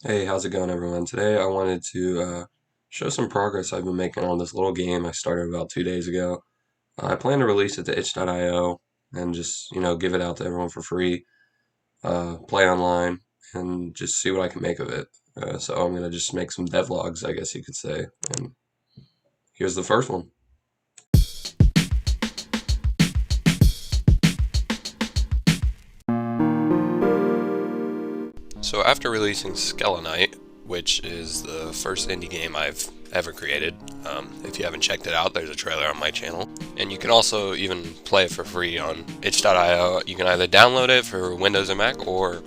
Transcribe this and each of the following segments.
Hey, how's it going, everyone? Today I wanted to show some progress I've been making on this little game I started about 2 days ago. I plan to release it to itch.io and just, give it out to everyone for free, play online, and just see what I can make of it. So I'm going to just make some devlogs, I guess you could say. And here's the first one. So after releasing SkeleKnight, which is the first indie game I've ever created, if you haven't checked it out, there's a trailer on my channel. And you can also even play it for free on itch.io. You can either download it for Windows or Mac or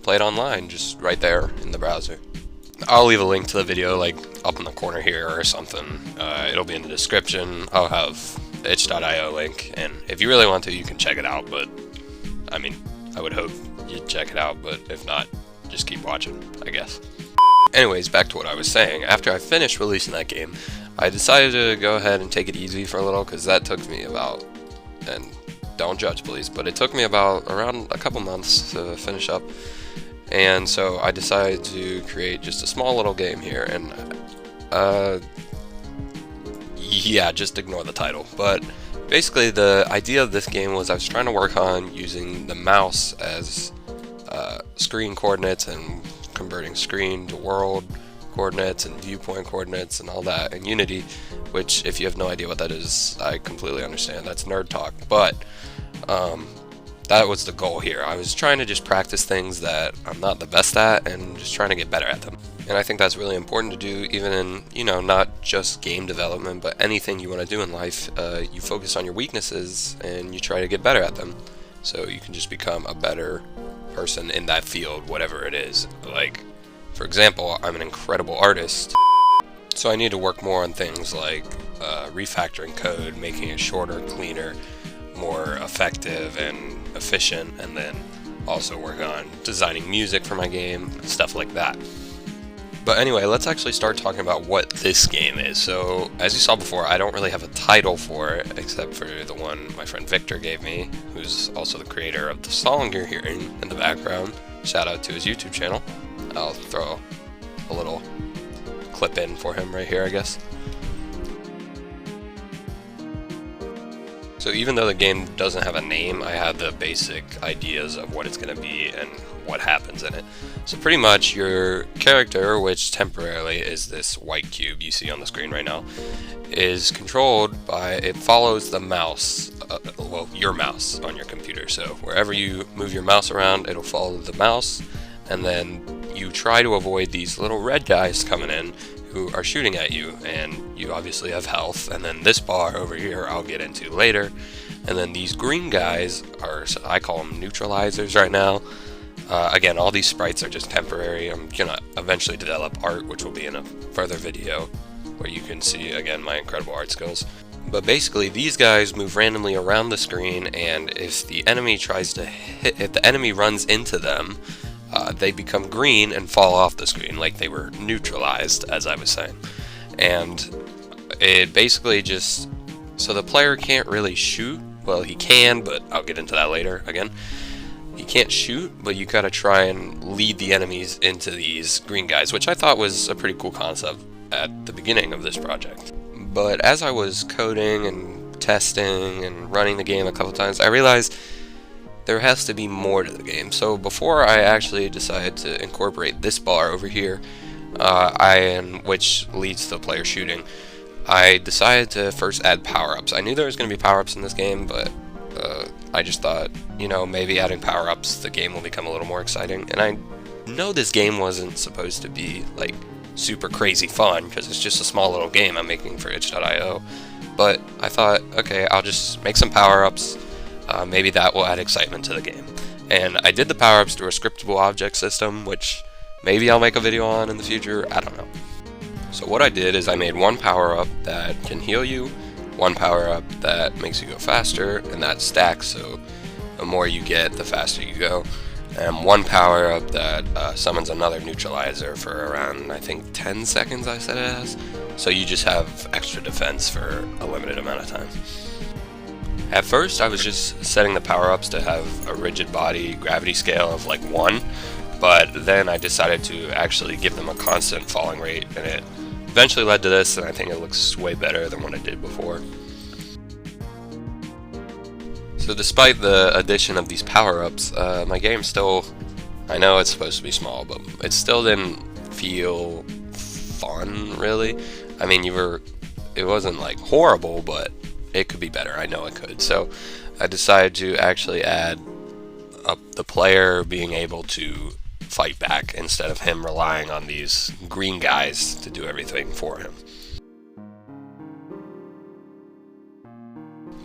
play it online, just right there in the browser. I'll leave a link to the video like up in the corner here or something. It'll be in the description. I'll have the itch.io link, and if you really want to, you can check it out, but I mean, I would hope you'd check it out, but if not, just keep watching, I guess. Anyways, back to what I was saying. After I finished releasing that game, I decided to go ahead and take it easy for a little, because that took me about, and don't judge please, but it took me about around a couple months to finish up. And so I decided to create just a small little game here, and yeah, just ignore the title. But basically the idea of this game was I was trying to work on using the mouse as screen coordinates and converting screen to world coordinates and viewpoint coordinates and all that in Unity, which if you have no idea what that is, I completely understand. That's nerd talk, but that was the goal here. I was trying to just practice things that I'm not the best at and just trying to get better at them. And I think that's really important to do, even in, not just game development, but anything you want to do in life. You focus on your weaknesses and you try to get better at them, so you can just become a better person in that field, whatever it is. Like, for example, I'm an incredible artist, so I need to work more on things like refactoring code, making it shorter, cleaner, more effective and efficient, and then also work on designing music for my game, stuff like that. But anyway, let's actually start talking about what this game is. So, as you saw before, I don't really have a title for it, except for the one my friend Victor gave me, who's also the creator of the song you're hearing in the background. Shout out to his YouTube channel. I'll throw a little clip in for him right here, I guess. So even though the game doesn't have a name, I have the basic ideas of what it's going to be and what happens in it. So pretty much your character, which temporarily is this white cube you see on the screen right now, is controlled by, it follows the mouse, well, your mouse on your computer. So wherever you move your mouse around, it'll follow the mouse, and then you try to avoid these little red guys coming in who are shooting at you, and you obviously have health. And then this bar over here I'll get into later, and then these green guys are, so I call them neutralizers right now. Again, all these sprites are just temporary. I'm gonna eventually develop art, which will be in a further video where you can see again my incredible art skills. But basically these guys move randomly around the screen, and if the enemy tries to hit, if the enemy runs into them, they become green and fall off the screen, like they were neutralized, as I was saying. And it basically just, so the player can't really shoot. Well, he can, but I'll get into that later again. He can't shoot, but you gotta try and lead the enemies into these green guys, which I thought was a pretty cool concept at the beginning of this project. But as I was coding and testing and running the game a couple times, I realized there has to be more to the game. So before I actually decided to incorporate this bar over here, which leads to the player shooting, I decided to first add power-ups. I knew there was going to be power-ups in this game, but I just thought, maybe adding power-ups, the game will become a little more exciting. And I know this game wasn't supposed to be like super crazy fun, because it's just a small little game I'm making for itch.io. But I thought, okay, I'll just make some power-ups. Maybe that will add excitement to the game. And I did the power-ups through a scriptable object system, which maybe I'll make a video on in the future, I don't know. So what I did is I made one power-up that can heal you, one power-up that makes you go faster, and that stacks, so the more you get, the faster you go. And one power-up that summons another neutralizer for around, I think, 10 seconds I said it has. So you just have extra defense for a limited amount of time. At first, I was just setting the power-ups to have a rigid body gravity scale of like 1, but then I decided to actually give them a constant falling rate, and it eventually led to this, and I think it looks way better than what I did before. So despite the addition of these power-ups, my game still, I know it's supposed to be small, but it still didn't feel fun, really. I mean, it wasn't like horrible, but it could be better. I know it could. So I decided to actually add up the player being able to fight back instead of him relying on these green guys to do everything for him.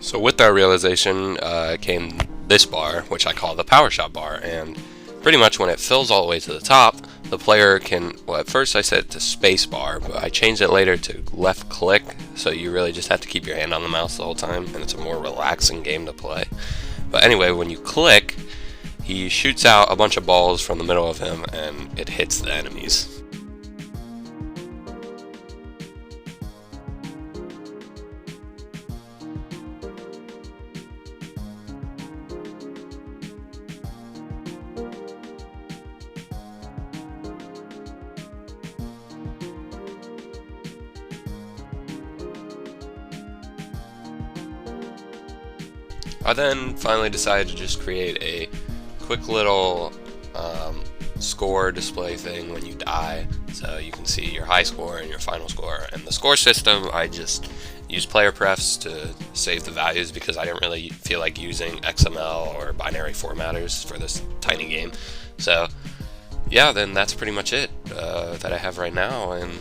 So with that realization came this bar, which I call the Powershot Bar, and pretty much when it fills all the way to the top, the player can, well, at first I set it to space bar, but I changed it later to left click, so you really just have to keep your hand on the mouse the whole time, and it's a more relaxing game to play. But anyway, when you click, he shoots out a bunch of balls from the middle of him, and it hits the enemies. I then finally decided to just create a quick little score display thing when you die, so you can see your high score and your final score. And the score system, I just use player prefs to save the values because I didn't really feel like using XML or binary formatters for this tiny game. So yeah, then that's pretty much it that I have right now, and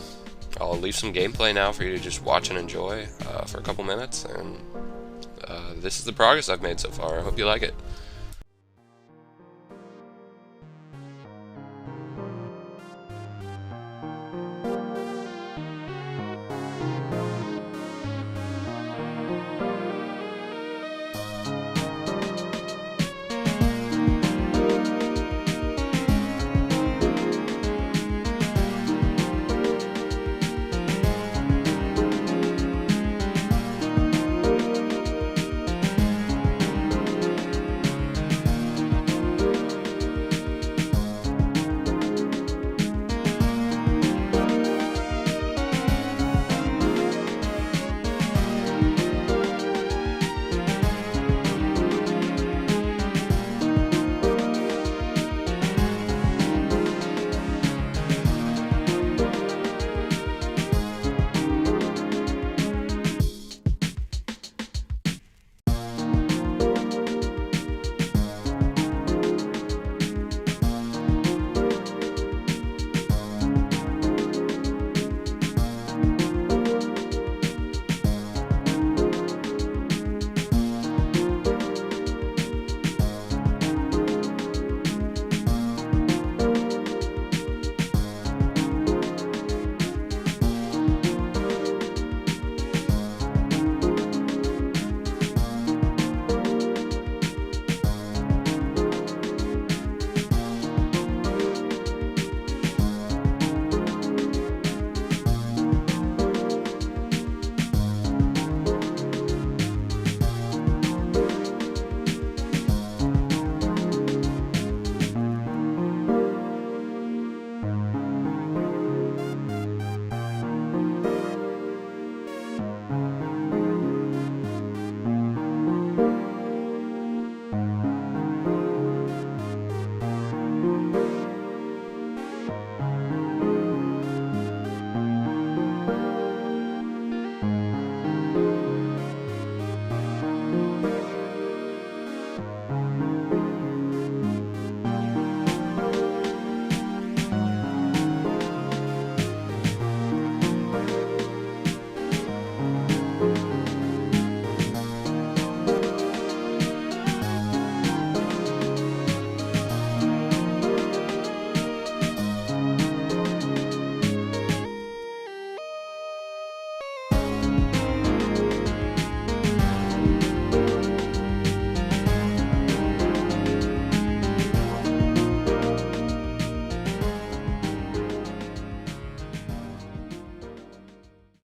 I'll leave some gameplay now for you to just watch and enjoy for a couple minutes. And this is the progress I've made so far. I hope you like it.